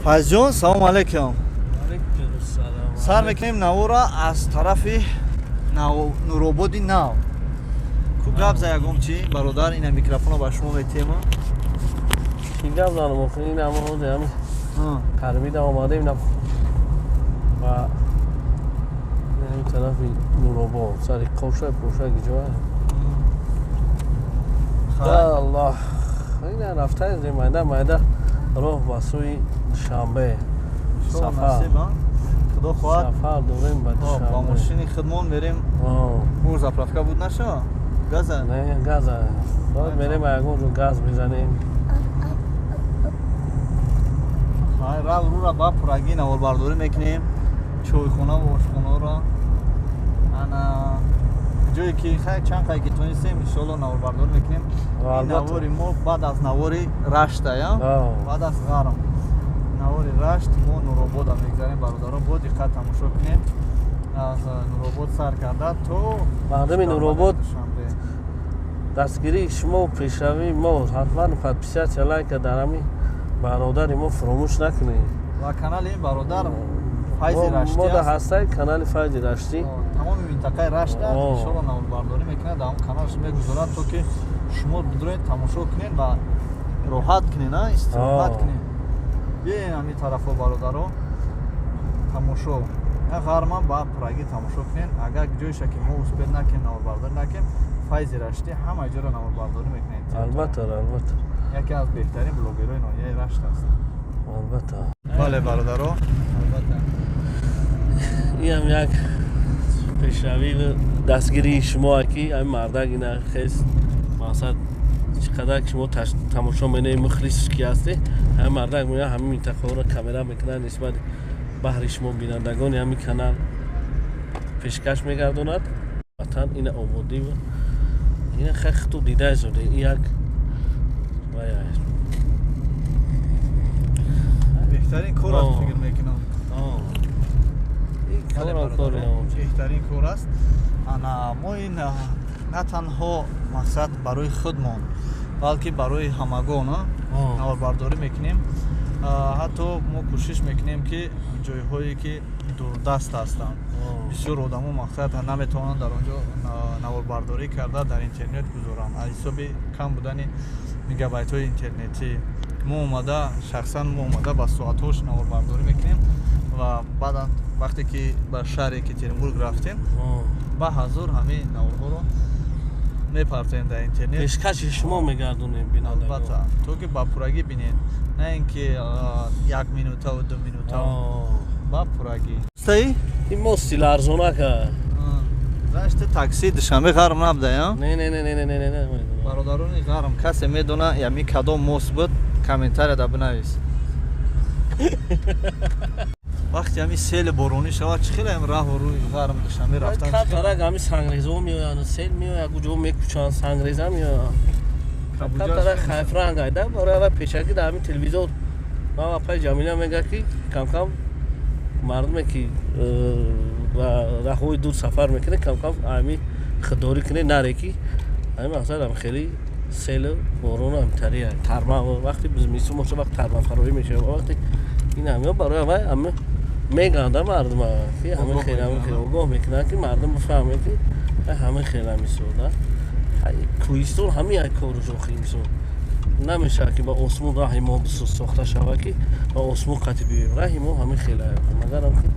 Файзҷон, салому алайкум. Алайкум. Сар мекунем навора аз тарафи Нурободи нав. Ку гап заягум чи бародар ина микрофонро ба шумо метем. Чи гап занам охин ин амоди ами. Кармида омада ин ба ин тарафи Нуробод сари коша гиҷоа. Аллоҳ. Ина рафта майда роҳ ба суи Шанбе. Сафар. Худо хоҳад. Сафар дорем ба Шанбе. Ба мошини хидмон мерем. Ур заправка буд наша? Газа? Не, газа. Бояд мерем ягон ҷо газ бизанем. Ҳай, рура ба пурагӣ наворбардорӣ мекунем. Чойхона ва ошхонаро. Ана ҷое ки чанд қай ки тонистем иншоалло наворбардорӣ мекунем. Ин навори мо баъд аз навори рашта, я? Баъд аз ғарм. Навори рашт мо Нуробода мегзарем бародаро. Бо диққат тамошо кунем. аз Нуробод сар карда то мардуми Нуробод дастгирии шумо пешравии мо ҳатман подписатсия лайка дар ҳами бародари мо фуромӯш накунед ва канали ин бародар Файзи Рашти мо дар ҳастаи канали Файзи Рашти тамоми минтақаи Рашта иншоалло навбардорӣ мекунад дар он каналш мегузорад то ки шумо бидроед тамошо кунед ва роҳат кунед истироҳат кунед биен ҳами тарафо бародаро тамошо ғарма ба пурагӣ тамошо кунед агар ҷойша ки мо успед накунем навбардорӣ накунем Файзи Рашти ҳама ҷоро навбардорӣ мекунед албатта яке аз беҳтарин блогерои ноҳияи Рашт аст албатта бале бародаро албатта ин як пешравии дастгирии шумо ки ҳамин мардак ина хес мақсад чӣ қадар ки шумо тамошо менаи мухлис ки ҳастед ҳамин мардак меояд ҳамин минтақаҳоро камера мекунад нисбати баҳри шумо бинандагони ҳамин канал пешкаш мегардонад ватан ина омодӣ ина хеле ту дида шуд як беҳтарин кор аст фикр мекунам беҳтарин кор аст ана мо ин на танҳо мақсад барои худмон балки барои ҳамагон навбардорӣ мекунем ҳатто мо кӯшиш мекунем ки ҷойҳое ки дурдаст ҳастанд бисёр одамо мақсад наметавонанд дар онҷо навбардорӣ карда дар интернет гузоранд аз ҳисоби кам будани мегабайтҳои интернетӣ мо омада шахсан мо омада ба соатҳош навбардорӣ мекунем ва баъдан вақте ки ба шаҳре Екатеринбург рафтем ба ҳазор ҳамин наворҳоро мепартоем дар интернет пешкаши шумо мегардонем албатта то ки ба пурагӣ бинед на ин ки 1 минутаву 2 минутаву ба пурагӣ стаи ин мости ларзонака зашти такси душанбе ғарм набуда я не бародарони ғарм касе медона ями кадом мост буд комментарияда бинавис вақти ҳами сели боронӣ шавад чӣ хеле ҳам раҳу рӯи ғарм душанбе рафтан катарак ҳами сангрезо меоянд сел меояд куҷо мекучанд сангреза меоянд катарак хайфранг айда барои пешакӣ дар ҳами телевизор ма вапай ҷамила мегӯяд ки камкам мардуме ки ба раҳҳои дур сафар мекунед камкам ҳами худдорӣ кунед наре ки ҳами мақсад ҳам хеле селу борон ҳамтария тарма вақти зимистон боша вақт тармафароӣ мешавад вақти ин ҳамё барои ҳама меганда мардума ки ҳама хеле огоҳ мекунанд ки мардум бифаҳмед ки ҳама хеле мисода кӯҳистон ҳамин як кору шохи мисол намешавад ки ба осмон раҳи мо сохта шавад ки ба осмон қатӣ биёем раҳи мо ҳамин хеле магарам ки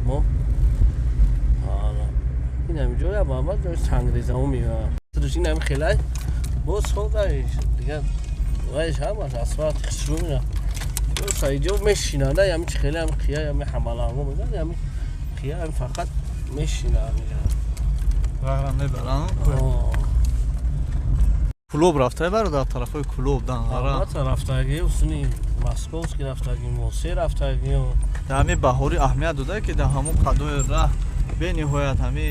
мо ин ҳами ҷоя маҳамад ҷои сангрезаҳо меоянд ин ҳами хеле боз хогаш дигар вайш ҳамаш асфалт хишрумина саиҷо мешинанда ями чи хеле ҳами қия ями ҳамаланго мегӯяд ями қия ҳами фақат мешинад ғарам мебаранд кулоб рафтаи бародар тарафҳои кулоб албатта рафтагӣ усуни московский рафтагӣ мосе рафтагӣ ҳами баҳорӣ аҳамият дода ки дар ҳамон қадои раҳ бениҳоят ҳами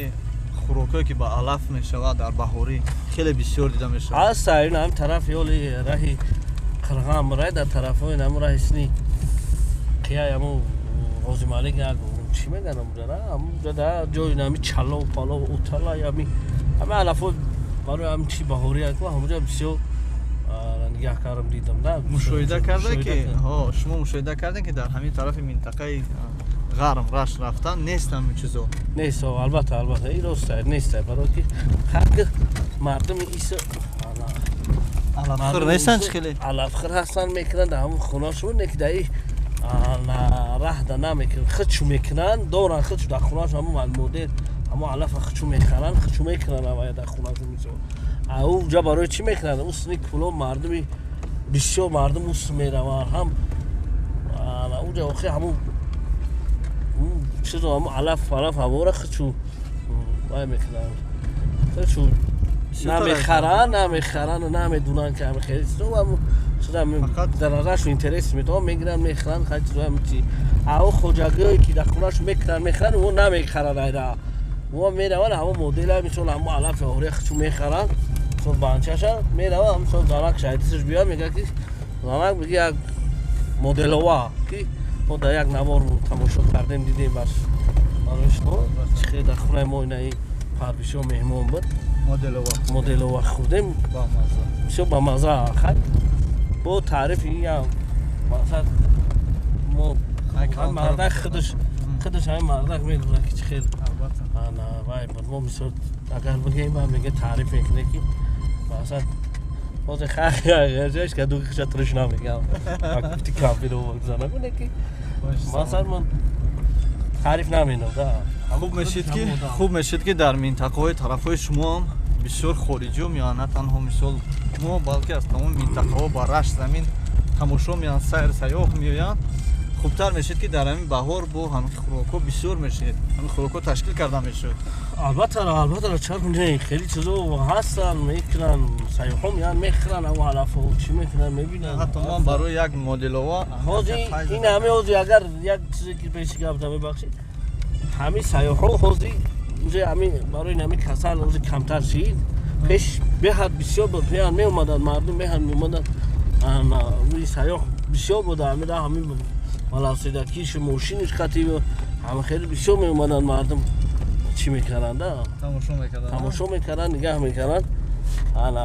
хӯрокое ки ба алаф мешавад дар баҳорӣ хеле бисёр дида мешавад ҳаста ин ҳам тарафи ҳоли раҳи қирғам рай дар тарафҳои ҳамун раҳи сини қия ҳамун ғозималик як чӣ меганам ҳамунҷода ҷои ҳами чалов палов утала ҳами ҳама алафҳои барои ҳами чи баҳорӣ ҳамунҷо бисёр нигоҳ кардам дидам да мушоҳида карда ки шумо мушоҳида кардем ки дар ҳамин тарафи минтақаи ғарм рашт рафтан нест ҳамин чизо нест албатта ин ростае нестае барои ки ҳарки мардуми исо алафхӯр нестанд чи хеле алафхӯр ҳастанд мекунанд дар ҳамон хонашон неки даи раҳда намекунанд хичу мекунанд доранд хичу дар хонашон ҳамон модел ҳамон алафа хичу мехаранд хичу мекунанд авая дар хонашон мисол ауҷа барои чӣ мекунанд усни куло мардуми бисёр мардум ус мераванд ҳам ауҷа охир ҳамон чизо ҳамон алаф ҳавора хичу вай мекунанд хичу намехаранд намедунанд ки ҳами хеле чизо дарарашу интерес метавон мегиранд мехаранд хай чизо ҳамчи ао хоҷагиҳое ки дар хонашон мекунанд мехаранд во намехаранд айда во мераванд ҳамон модела мисол ҳамон алафи ҳавора хичу мехаранд банчаша меравад мисол занак шаҳидисаш биёяд мегӯяд ки занак биги як моделова ки мо дар як навор тамошо кардем дидем бас барои шумо чӣ хеле дар хонаи мо инаи парвишо меҳмон буд моделова хӯрдем бисёр бамаза хай бо таърифи масал мо мардак худаш ҳамин мардак мегӯяд ки чӣ хеле вай мо мисол агар бигем мега таъриф мекунем ки масал ҳозир хайш ка ду хиша тришна мегам акти кампиро бигзана гуне ки масал ман таъриф наменам да хуб мешид ки дар минтақаҳои тарафҳои шумо ҳам бисёр хориҷиҳо меоянд на танҳо мисол мо балки аз тамоми минтақаҳо ба рашт замин тамошо меоянд сайр сайёҳ меоянд хубтар мешид ки дар ҳамин баҳор бо ҳамин хӯрокҳо бисёр мешед ҳамин хӯрокҳо ташкил карда мешуд албатта чаро не хеле чизо ҳастанд мекунанд сайёҳо меоянд мехӯранд аво алафо чӣ мекунанд мебинанд ҳатто ман барои як моделова ҳозир ин ҳаме ҳозир агар як чизе ки пеши гапда мебахшед ҳамин сайёҳо ҳозир уже ҳамин барои ҳамин касал ҳозир камтар шид пеш беҳад бисёр буд меоянд меомаданд мардум меоянд меомаданд рӯи сайёҳ бисёр буда ҳамин велосипедакишу мошиниш қатиб ҳама хеле бисёр меомаданд мардум чӣ мекарданд тамошо мекарданд нигаҳ мекарданд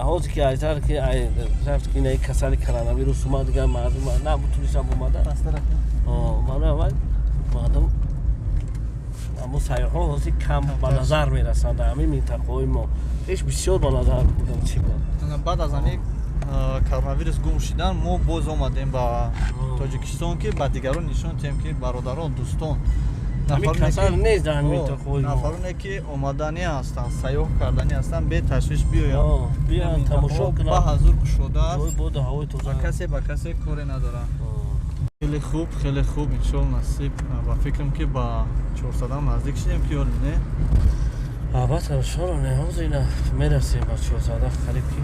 ҳозир ки айтар ки инаи касали коронавирус омад дигар мардум наметавонистанд омадан мардум аммо сайёҳо ҳозир кам ба назар мерасанд дар ҳамин минтақаҳои мо пеш бисёр ба назар будам чӣ буд баъд аз ҳамин коронавирус гум шидан мо боз омадем ба тоҷикистон ки ба дигарон нишон диҳем ки бародарон дӯстон нафароне ки омадани ҳастанд сайёҳ кардани ҳастанд бе ташвиш биёянд тамошо кунанд ба ҳазур кушода аст касе ба касе коре надорад хеле хуб иншоалло насиб ба фикрам ки ба 400 наздик шидем ки ёли не албатта шоро не ҳозир ина мерасем ба 400 қариб ки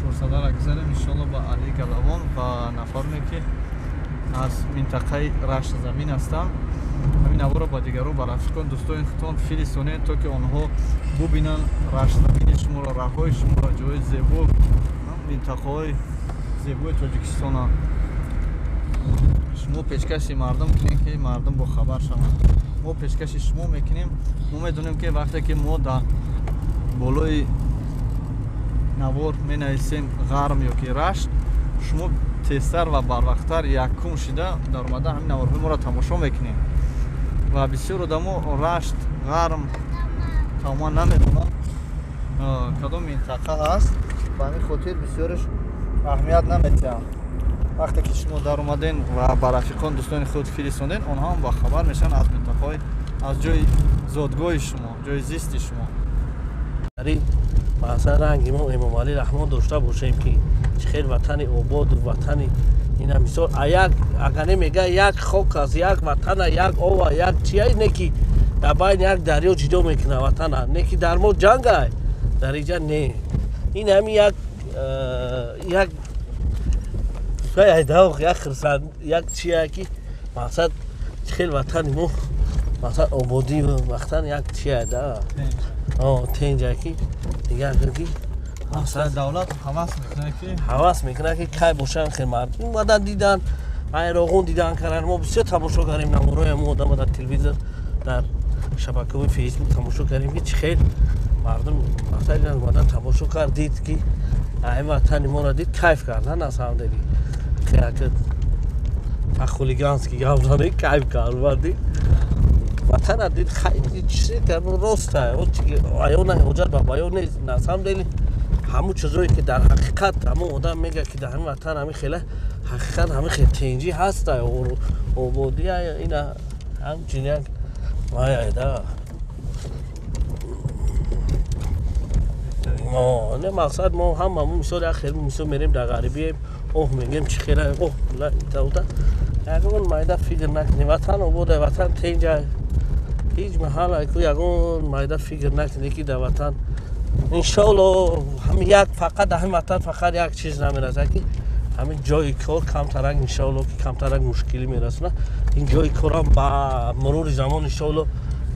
400 ра гузарем иншоалло ба Али Галавон ва нафароне ки аз минтақаи рашт замин ҳастанд ҳамин наворо ба дигаро ба рафиқон дӯстони худтон фиристонед то ки онҳо бубинанд рашт замини шуморо раҳҳои шуморо ҷои зебо минтақаҳои зебои тоҷикистонанд шумо пешкаши мардум кунем ки мардум бохабар шаванд мо пешкаши шумо мекунем мо медонем ки вақте ки мо дар болои навор менависем ғарм ёки рашт шумо тезтар ва барвақттар якум шида дар омада ҳамин наворҳои моро тамошо мекунем ва бисёр одамо рашт ғарм тамоман намедонанд кадом минтақа ҳаст ба ҳамин хотир бисёраш аҳамият наметиҳанд вақте ки шумо дар омаден ва ба рафиқон дӯстони худ фиристонед онҳо ҳам бахабар мешаванд аз минтақаҳои аз ҷои зодгоҳи шумо ҷои зисти шумо масалан ранги мо эмомалӣ раҳмон дошта бошем ки чӣ хел ватани ободу ватани ина мисол агар намега як хок аз як ватана як ова як чия не ки дар байни як дарё ҷудо мекунад ватана не ки дар мо ҷангай дар инҷа не ин ҳамин як айдавх як хирсанд як чия ки мақсад чӣ хел ватани мо мақсад ободӣ вақтан як чия да тенҷа ки дигар ки давлат ҳавас мекунад ки кай бошанд хел мардум омадан дидан айроғон дидан кардан мо бисёр тамошо кардем наморои мо одама дар телевизор дар шабакаҳои фейсбук тамошо кардем ки чӣ хел мардум мақсад омадан тамошо кард дид ки این وطن ما را دید کیف کردن از هم دلی که خولیگانسکی گاودانی کیف کرد وطن را دید خیلی چیزی که راست آیا نه حجت بابا آیا نیست از هم دلی همون چیزایی که در حقیقت همون آدم میگه که در این وطن همین خیلی حقیقت همین خیلی تنجی هست و بودی این همچین یک مایده نه مقصد ما همون مثال خیلی مثال میریم در غریبی میگیم چی خیلی تا یکون مایده فکر نکنیم وطن بوده وطن تنجی هیچ محل یکون مایده فکر نکنی که در وطن انشالله همین یک فقط در همین وطن فقط یک چیز نمیرسه که همین جای کار کمترک انشالله که کمترک مشکلی میرسونه این جای کار هم با مرور زمان انشالله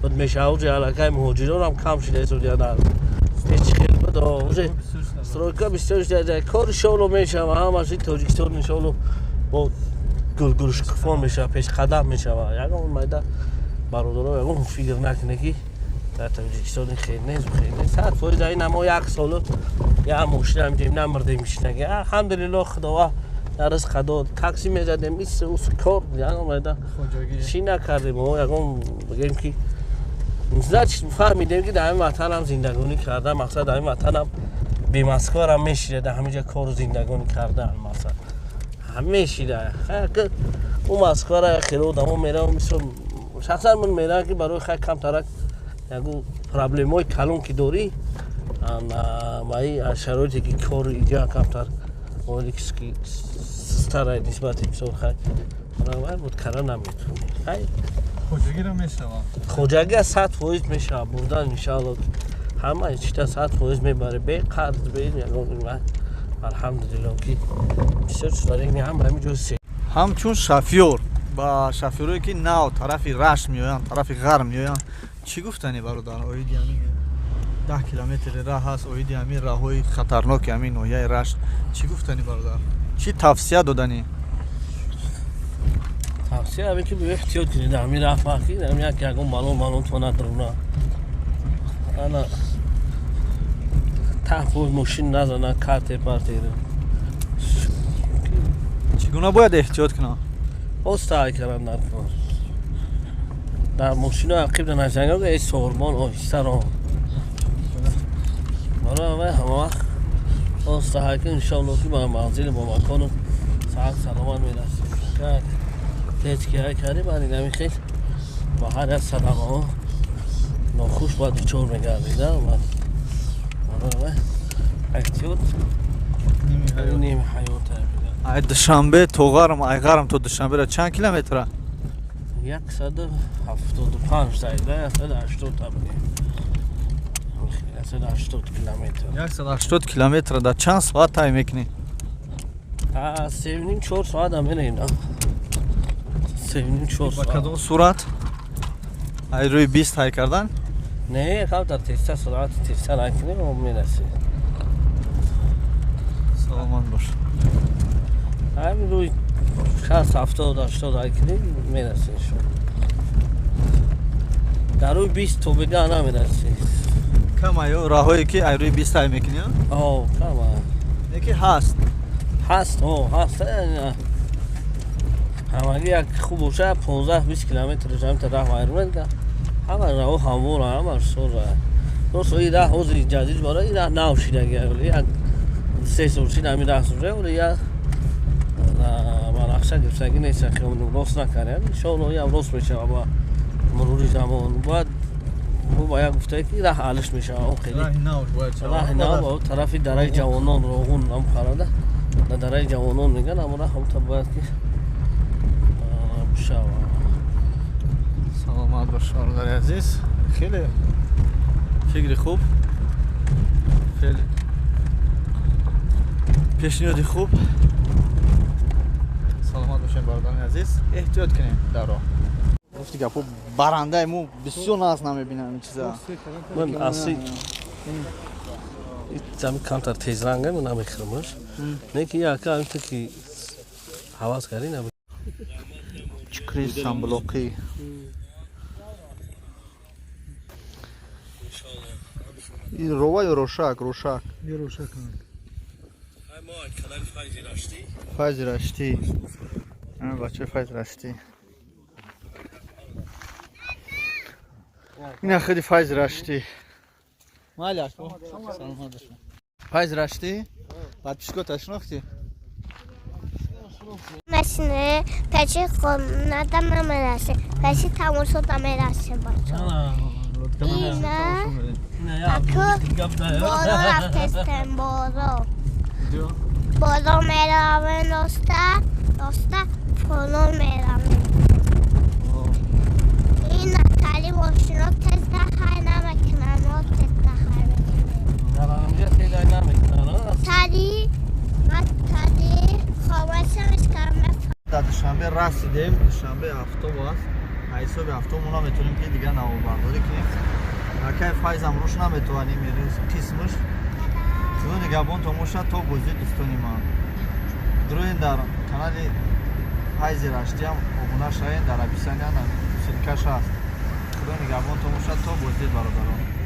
بود میشه اوج علاقه مهاجران هم کم شده سعودی عرب هیچ خیلی بود اوج سروکا بسیار شده کار انشالله میشه و هم از تاجیکستان انشالله با گلگلش کفان میشه پیش قدم میشه و یکون مایده برادرها یکون فکر نکنه که در تاجیکستان خیلی نیست صد فایده این اما یک سال یا مشکل هم دیم نمرده میشنگه الحمدلله خدا در رزق داد تاکسی میزدیم میشه اوس کار یعنی اومده چی نکردیم و یکم بگیم که زد فهمیدیم که در همین وطن هم زندگانی کرده مقصد در همین وطن هم بیمسکار هم میشیده در همینجا کار زندگانی کرده مقصد هم میشیده اون مسکار خیلی آدم میره مثل شخصا من میره که برای خیلی کم ترک یکو پرابلم های کلون که داری مایی شرایطی که کار اینجا کمتر ولی که سستر نسبت بسیار خیلی برای بود کارا نمیتونی خیلی خوجگی رو میشه خوجگی 100% میشه بردن انشاءالله همه چیتا 100% میبره به قرض به این الحمدلله که بسیار سرینی هم همین جوزی همچون شافیور با شافیوری که ناو طرفی رشت میویان طرفی غرب میویان چی گفتنی برادر اویدی همین 10 کیلومتر راه هست اویدی همین راهوی خطرناک همین نویای رشت چی گفتنی برادر چی توصیه دادنی توصیه همین که به احتیاط کنید همین راه فاقی همین یک یکون بالون تو ندرونا انا تحفظ ماشین نزنه کارت پارتی چگونه باید احتیاط کنم استای کردن در ماشین عقیب نشنگه که سورمان آهسته رو برای همه وقت استای که انشالله که با منزل با مکان ساعت سلامت میرسیم که تیتکیه کردی برای نمی خیلی با هر از صدقه ها ناخوش باید بیچور میگردیده و برای احتیاط نیمی حیات ای دوشنبه تو غرم ای غرم تو دوشنبه را چند کیلومتره 175 سایده 180 تا بگیم 180 کیلومتر 180 کیلومتر در چند ساعت تایم میکنی 3.5-4 ساعت هم میریم 3.5-4 ساعت با کدوم صورت ای روی 20 تای کردن نه خب در تیسته سرعت تیسته نکنیم و میرسیم سلامت باش همین روی 60-70-80 کنیم میرسیم در روی 20 تو بگه نمیرسیم کم ایو راهایی که ای روی 20 تای میکنی آه کم یکی هست هست همگی یک خوب باشه 15-20 کیلومتر جمعیت راه وایرمن که همه راه همون همه سور درست این راه حوض جدید برای این راه نوشیدگی یک 3 سورچین همین راه سوره ولی یک مناقشه گرفتگی نیست که اون راست نکنه انشاءالله یه راست میشه با مرور زمان باید با یک گفته که راه حلش میشه خیلی راه نو با طرف درای جوانان روغون هم خرده درای جوانان میگن اما راه هم تا باید که بشه سلامت باش برادر عزیز خیلی فکر خوب خیلی پیشنهاد خوب سلامت باشین برادر عزیز احتیاط کنین در راه گفتی گپو برنده مو بسیار ناز نمیبینم این چیزا من اصلی زمین کمتر تیز رنگه من نمیخرمش نه که یک کم که حواس کردی نمی چکری سنبلوقی این روای روشک یه روشک فیض رشتی بچه فیض رشتی این خیلی فیض رشتی مالی سلام فیض رشتی بعد پیشگاه تشناختی مسینه پچه خونده نمیرسه پچه تموم شد نمیرسه بچه اینه اکو بارو رفتستم بارو میرامه نسته فلون میرامه این نتالی ماشینا تسته خیلی نمیکنن و تسته خیلی میکنن تالی خوابشمش کردم در دوشنبه رسیدیم دوشنبه هفته باز حساب هفته مونا میتونیم که دیگه نوبرداری کنیم اگه فایز هم روش نمیتونیم میریز قسمش تو نگهبان تماشا تو بازی دوستانی ما دروین در کانال فایز رشتی هم ابونه شاید در اپیسانی هم سینکش هست خدا نگهبان تماشا تو بازی برادران